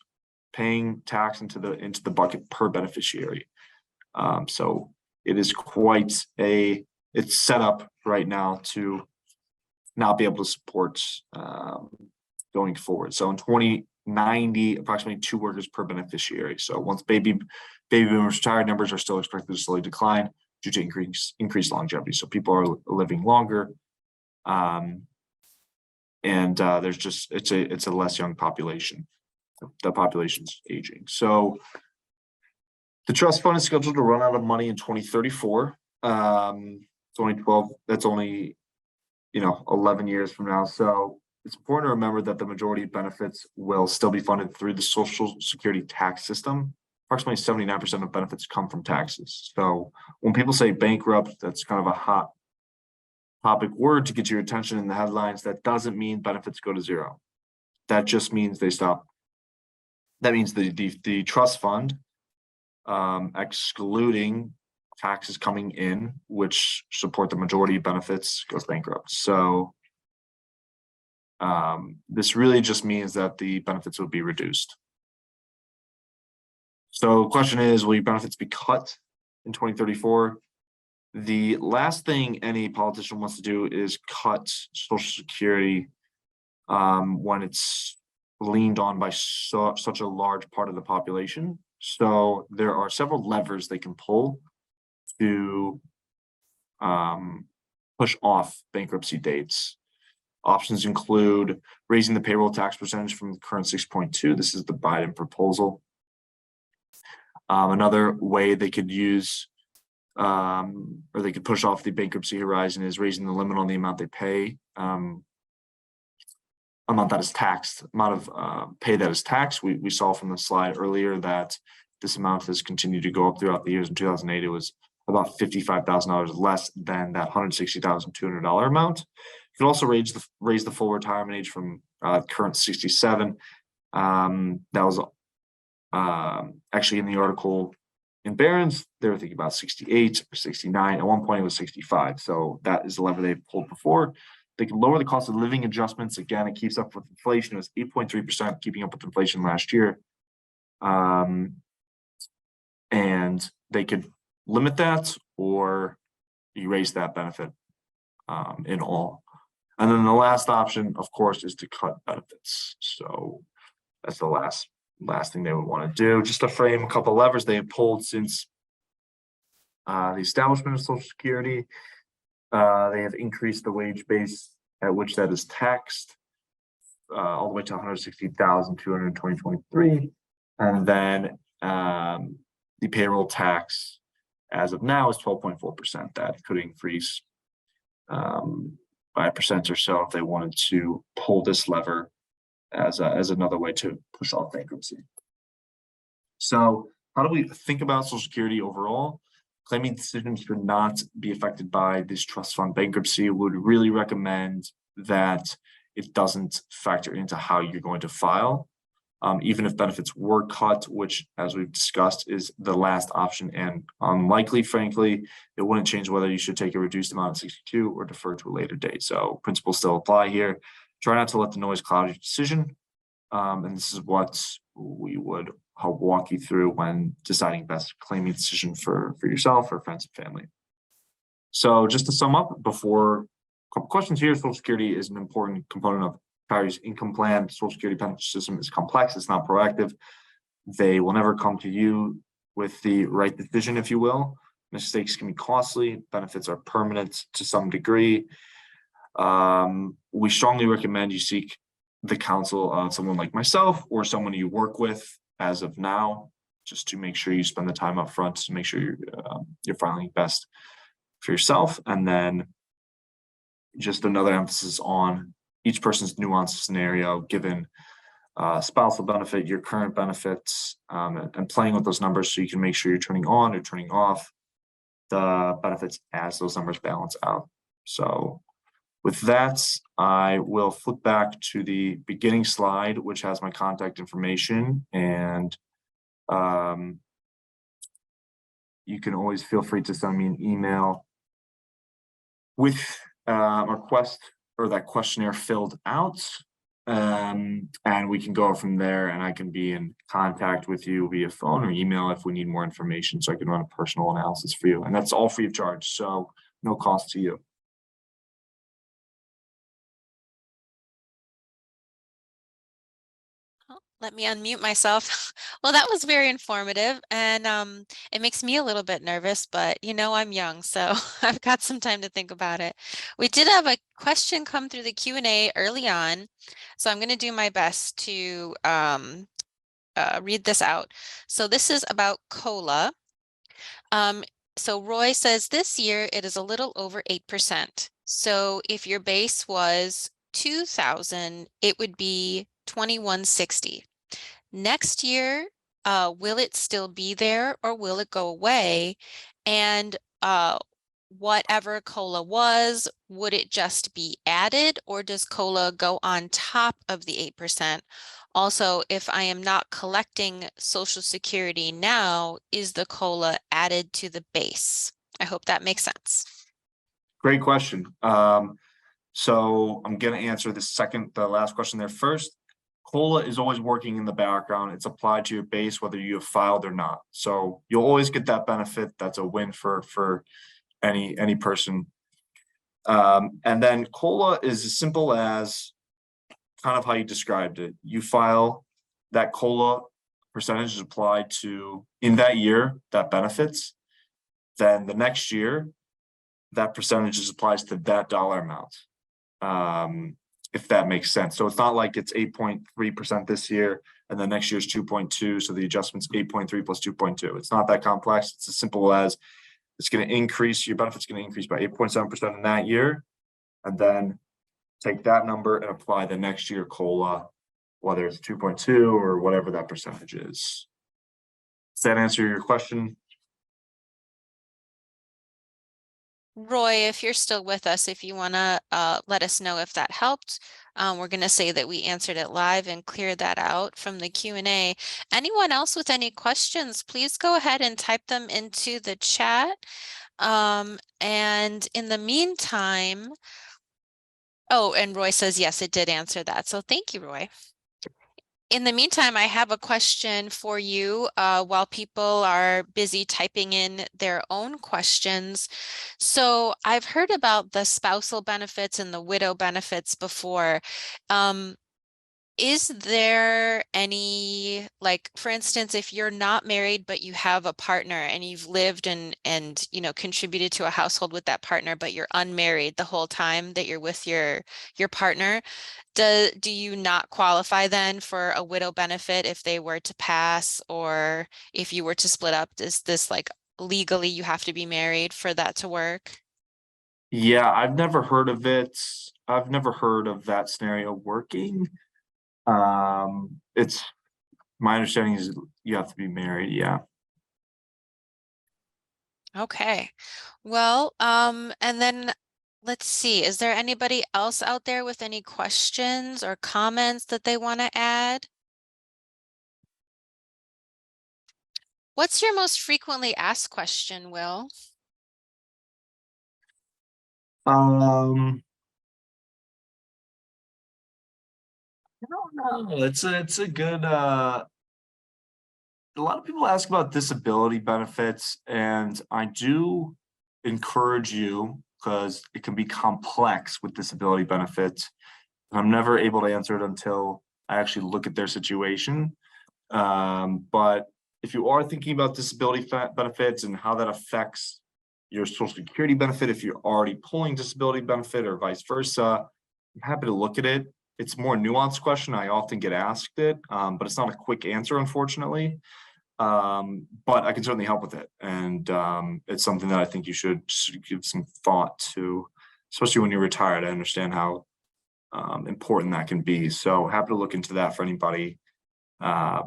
paying tax into the bucket per beneficiary. So it is it's set up right now to not be able to support going forward. So in approximately 2 workers per beneficiary. So once baby boomers retire, numbers are still expected to slowly decline due to increased longevity. So people are living longer. There's just it's a less young population. The population's aging. So the trust fund is scheduled to run out of money in 2034. It's only 12. That's only 11 years from now. So it's important to remember that the majority of benefits will still be funded through the Social Security tax system. Approximately 79% of benefits come from taxes. So when people say bankrupt, that's kind of a hot topic word to get your attention in the headlines. That doesn't mean benefits go to zero. That just means they stop. That means the trust fund, excluding taxes coming in, which support the majority of benefits, goes bankrupt. So this really just means that the benefits would be reduced. So the question is, will your benefits be cut in 2034? The last thing any politician wants to do is cut Social Security when it's leaned on by such a large part of the population. So there are several levers they can pull to push off bankruptcy dates. Options include raising the payroll tax percentage from the current 6.2. This is the Biden proposal. Another way they could use or they could push off the bankruptcy horizon is raising the limit on the amount they pay, amount that is taxed, amount of pay that is taxed. We saw from the slide earlier that this amount has continued to go up throughout the years. In 2008, it was about $55,000 less than that $160,200 amount. You could also raise the full retirement age from current 67. That was actually in the article in Barron's. They were thinking about 68 or 69. At one point, it was 65. So that is the lever they pulled before. They can lower the cost of living adjustments. Again, it keeps up with inflation. It was 8.3%, keeping up with inflation last year. And they could limit that or erase that benefit in all. And then the last option, of course, is to cut benefits. So that's the last thing they would want to do. Just to frame a couple of levers they have pulled since the establishment of Social Security. They have increased the wage base at which that is taxed all the way to $160,200 in 2023. And then the payroll tax as of now is 12.4%. That could increase by 1% or so if they wanted to pull this lever as another way to push off bankruptcy. So how do we think about Social Security overall? Claiming decisions should not be affected by this trust fund bankruptcy. Would really recommend that it doesn't factor into how you're going to file. Even if benefits were cut, which, as we've discussed, is the last option and unlikely, frankly, it wouldn't change whether you should take a reduced amount of 62 or defer to a later date. So principles still apply here. Try not to let the noise cloud your decision. And this is what we would help walk you through when deciding best claiming decision for yourself or friends and family. So just to sum up, before a couple questions here, Social Security is an important component of retirees' income plan. Social Security pension system is complex. It's not proactive. They will never come to you with the right decision, if you will. Mistakes can be costly. Benefits are permanent to some degree. We strongly recommend you seek the counsel of someone like myself or someone you work with as of now, just to make sure you spend the time up front to make sure you're filing best for yourself. And then just another emphasis on each person's nuanced scenario, given spousal benefit, your current benefits, and playing with those numbers so you can make sure you're turning on or turning off the benefits as those numbers balance out. So with that, I will flip back to the beginning slide, which has my contact information, and you can always feel free to send me an email with a request or that questionnaire filled out, and we can go from there, and I can be in contact with you via phone or email if we need more information, so I can run a personal analysis for you, and that's all free of charge, so no cost to you. Let me unmute myself. Well, that was very informative, and it makes me a little bit nervous, but I'm young, so I've got some time to think about it. We did have a question come through the Q&A early on, so I'm going to do my best to read this out. So this is about COLA. So Roy says this year it is a little over 8%. So if your base was 2,000, it would be 2160. Next year, will it still be there or will it go away? And whatever COLA was, would it just be added or does COLA go on top of the 8%? Also, if I am not collecting Social Security now, is the COLA added to the base? I hope that makes sense. Great question. So I'm gonna answer the last question there first. COLA is always working in the background. It's applied to your base, whether you have filed or not. So you'll always get that benefit. That's a win for any person. And then COLA is as simple as kind of how you described it. You file that COLA percentage is applied to in that year that benefits. Then the next year, that percentage is applies to that dollar amount. If that makes sense. So it's not like it's 8.3% this year and the next year is 2.2. So the adjustment's 8.3 plus 2.2. It's not that complex. It's as simple as it's going to increase, your benefit's going to increase by 8.7% in that year. And then take that number and apply the next year COLA, whether it's 2.2 or whatever that percentage is. Does that answer your question? Roy, if you're still with us, if you want to let us know if that helped, we're going to say that we answered it live and cleared that out from the Q&A. Anyone else with any questions, please go ahead and type them into the chat. And in the meantime, oh, and Roy says, yes, it did answer that. So thank you, Roy. In the meantime, I have a question for you while people are busy typing in their own questions. So I've heard about the spousal benefits and the widow benefits before. Is there any, like, for instance, if you're not married, but you have a partner and you've lived and contributed to a household with that partner, but you're unmarried the whole time that you're with your partner, do you not qualify then for a widow benefit if they were to pass or if you were to split up? Is this like legally you have to be married for that to work? Yeah, I've never heard of it. I've never heard of that scenario working. It's my understanding is you have to be married. Yeah. Okay. Well, and then let's see, is there anybody else out there with any questions or comments that they want to add? What's your most frequently asked question, Will? I don't know. It's a good a lot of people ask about disability benefits, and I do encourage you because it can be complex with disability benefits. I'm never able to answer it until I actually look at their situation. But if you are thinking about disability benefits and how that affects your Social Security benefit, if you're already pulling disability benefit or vice versa, I'm happy to look at it. It's a more nuanced question. I often get asked it, but it's not a quick answer, unfortunately. But I can certainly help with it. And it's something that I think you should give some thought to, especially when you're retired. I understand how important that can be. So happy to look into that for anybody. Yeah,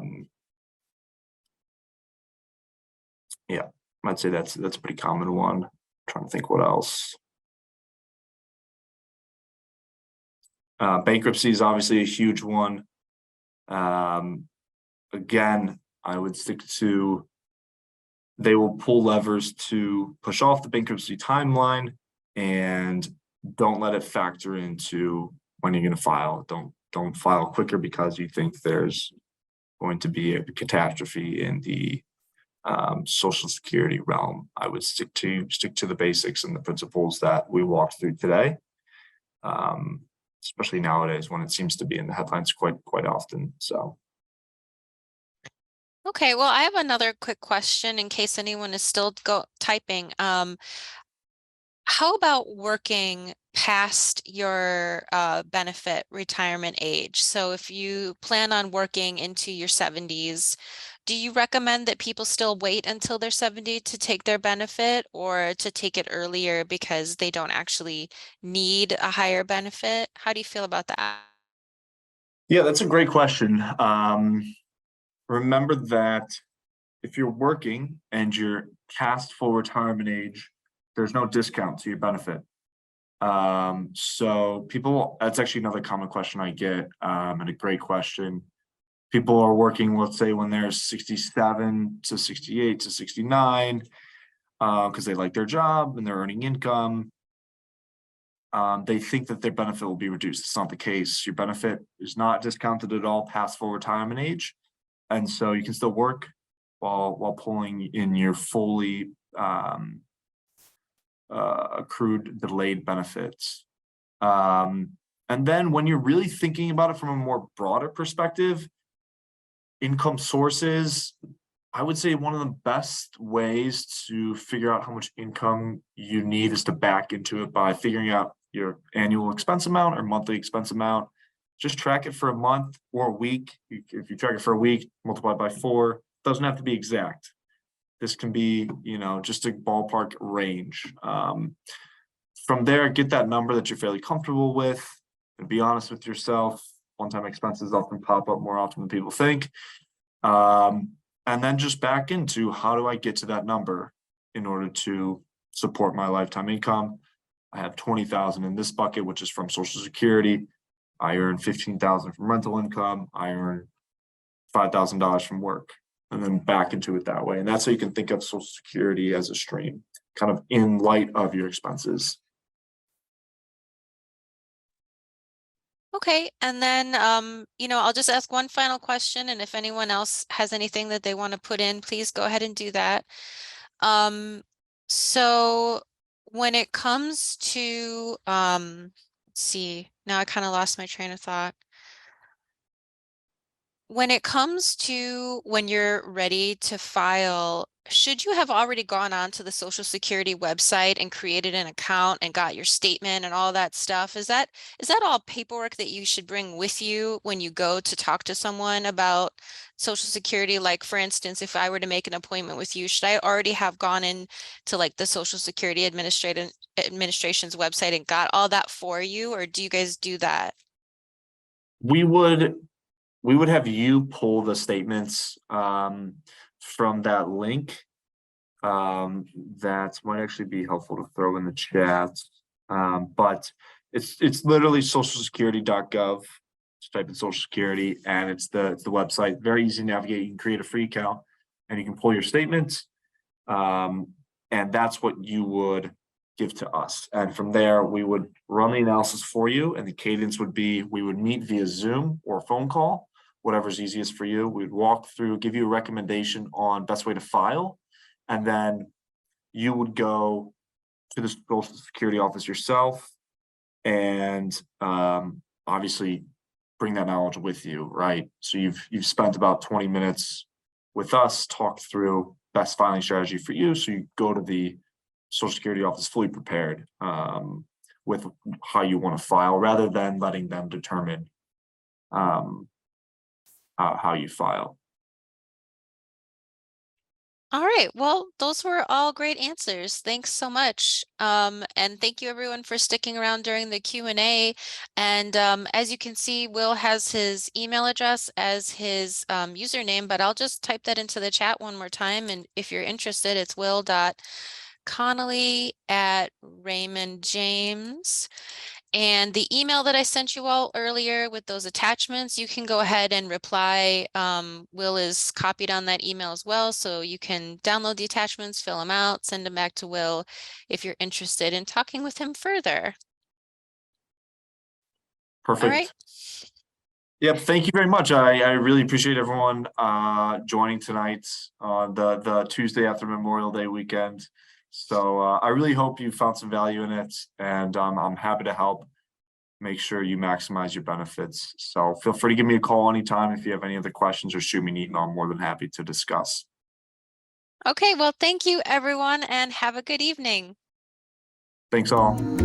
I'd say that's a pretty common one. I'm trying to think what else. Bankruptcy is obviously a huge one. Again, I would stick to they will pull levers to push off the bankruptcy timeline and don't let it factor into when you're going to file. Don't file quicker because you think there's going to be a catastrophe in the Social Security realm. I would stick to the basics and the principles that we walked through today, especially nowadays when it seems to be in the headlines quite often. So Okay, well, I have another quick question in case anyone is still typing. How about working past your benefit retirement age? So if you plan on working into your 70s, do you recommend that people still wait until they're 70 to take their benefit or to take it earlier because they don't actually need a higher benefit? How do you feel about that? Yeah, that's a great question. Remember that if you're working and you're past full retirement age, there's no discount to your benefit. So people, that's actually another common question I get, and a great question. People are working, let's say, when they're 67 to 68 to 69, because they like their job and they're earning income. They think that their benefit will be reduced. It's not the case. Your benefit is not discounted at all past full retirement age. And so you can still work while pulling in your fully accrued delayed benefits. And then when you're really thinking about it from a more broader perspective, income sources, I would say one of the best ways to figure out how much income you need is to back into it by figuring out your annual expense amount or monthly expense amount. Just track it for a month or a week. If you track it for a week, multiply by 4. Doesn't have to be exact. This can be, just a ballpark range. From there, get that number that you're fairly comfortable with, and be honest with yourself. One-time expenses often pop up more often than people think. And then just back into, how do I get to that number in order to support my lifetime income? I have 20,000 in this bucket, which is from Social Security. I earn 15,000 from rental income. I earn $5,000 from work, and then back into it that way. And that's how you can think of Social Security as a stream, kind of in light of your expenses. Okay, and then I'll just ask one final question, and if anyone else has anything that they want to put in, please go ahead and do that. So when it comes to let's see, now I kind of lost my train of thought. When it comes to when you're ready to file, should you have already gone on to the Social Security website and created an account and got your statement and all that stuff? Is that all paperwork that you should bring with you when you go to talk to someone about Social Security? Like, for instance, if I were to make an appointment with you, should I already have gone in to like the Social Security Administration's website and got all that for you, or do you guys do that? We would we would have you pull the statements from that link. That might actually be helpful to throw in the chat. But it's literally socialsecurity.gov. Just type in Social Security, and it's the website. Very easy to navigate. You can create a free account, and you can pull your statements. And that's what you would give to us. And from there, we would run the analysis for you. And the cadence would be, we would meet via Zoom or phone call, whatever's easiest for you. We'd walk through, give you a recommendation on best way to file. And then you would go to the Social Security office yourself and obviously bring that knowledge with you, right? So you've spent about 20 minutes with us, talk through best filing strategy for you. So you go to the Social Security office fully prepared with how you want to file, rather than letting them determine how you file. All right. Well, those were all great answers. Thanks so much. And thank you everyone for sticking around during the Q&A. And as you can see, Will has his email address as his username, but I'll just type that into the chat one more time. And if you're interested, it's will.connolly@raymondjames. And the email that I sent you all earlier with those attachments, you can go ahead and reply. Will is copied on that email as well, so you can download the attachments, fill them out, send them back to Will if you're interested in talking with him further. All right. Perfect. Yep, thank you very much. I really appreciate everyone joining tonight on the Tuesday after Memorial Day weekend. So I really hope you found some value in it, and I'm happy to help. make sure you maximize your benefits. So feel free to give me a call anytime if you have any other questions, or shoot me an email. I'm more than happy to discuss. Okay, well, thank you everyone and have a good evening. Thanks all.